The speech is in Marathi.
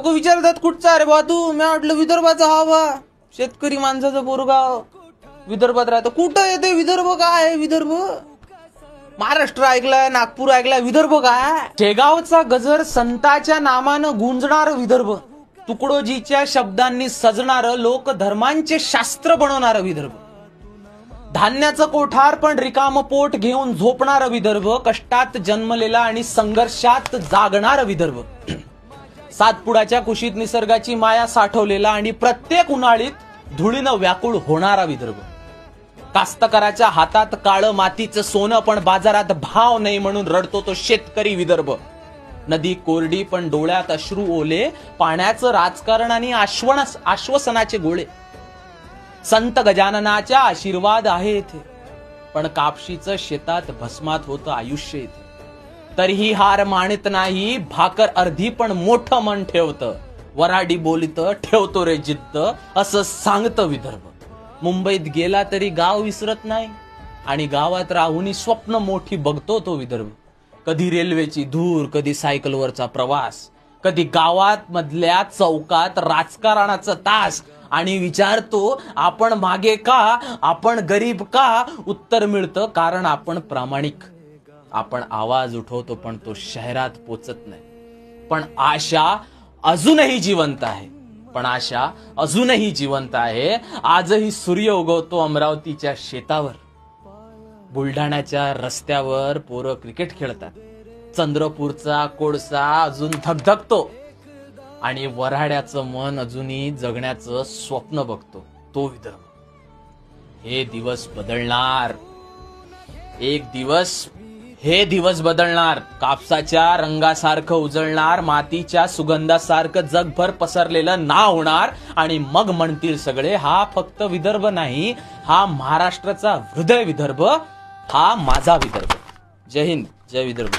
लोक विचारतात कुठचा रे बा तू. मी म्हटलं विदर्भाचा हा बा, शेतकरी माणसाचं बोरगाव विदर्भात राहतं. कुठं येते विदर्भ? काय आहे विदर्भ? महाराष्ट्र ऐकलाय, नागपूर ऐकलाय, विदर्भ काय? शेगावचा गजर संताच्या नामानं गुंजणार विदर्भ, तुकडोजीच्या शब्दांनी सजणार, लोक धर्मांचे शास्त्र बनवणार विदर्भ, धान्याचं कोठार पण रिकाम पोट घेऊन झोपणार विदर्भ, कष्टात जन्मलेला आणि संघर्षात जागणार विदर्भ, सातपुडाच्या कुशीत निसर्गाची माया साठवलेला आणि प्रत्येक उन्हाळीत धुळीनं व्याकुळ होणारा विदर्भ, कास्तकाराच्या हातात काळं मातीचं सोनं पण बाजारात भाव नाही म्हणून रडतो तो शेतकरी विदर्भ, नदी कोरडी पण डोळ्यात अश्रू ओले, पाण्याचं राजकारण आणि आश्वासनाचे गोळे, संत गजाननाच्या आशीर्वाद आहे इथे, पण कापशीचं शेतात भस्मात होतं आयुष्य इथे, तरीही हार मानित नाही, भाकर अर्धी पण मोठं मन ठेवतं, वराडी बोलित ठेवतो रे जिद्द, असं सांगतं विदर्भ. मुंबईत गेला तरी गाव विसरत नाही आणि गावात राहूनही स्वप्न मोठी बघतो तो विदर्भ, कधी रेल्वेची धूर, कधी सायकलवरचा प्रवास, कधी गावात मधल्या चौकात राजकारणाचा तास, आणि विचारतो आपण मागे का, आपण गरीब का? उत्तर मिळतं कारण आपण प्रामाणिक, आपण आवाज उठवतो पण तो शहरात पोचत नाही, पण आशा अजूनही जिवंत आहे, पण आशा अजूनही जिवंत आहे. आजही सूर्य उगवतो अमरावतीच्या शेतावर, बुलढाण्याच्या रस्त्यावर पोरं क्रिकेट खेळतात, चंद्रपूरचा कोळसा अजून धगधगतो आणि वऱ्हाड्याचं मन अजूनही जगण्याचं स्वप्न बघतो तो विदर्भ. हे दिवस बदलणार, एक दिवस हे दिवस बदलणार, कापसाच्या रंगासारखं उजळणार, मातीच्या सुगंधासारखं जगभर पसरलेलं नाव होणार आणि मग म्हणतील सगळे हा फक्त विदर्भ नाही, हा महाराष्ट्राचा हृदय विदर्भ, हा माझा विदर्भ. जय हिंद, जय विदर्भ.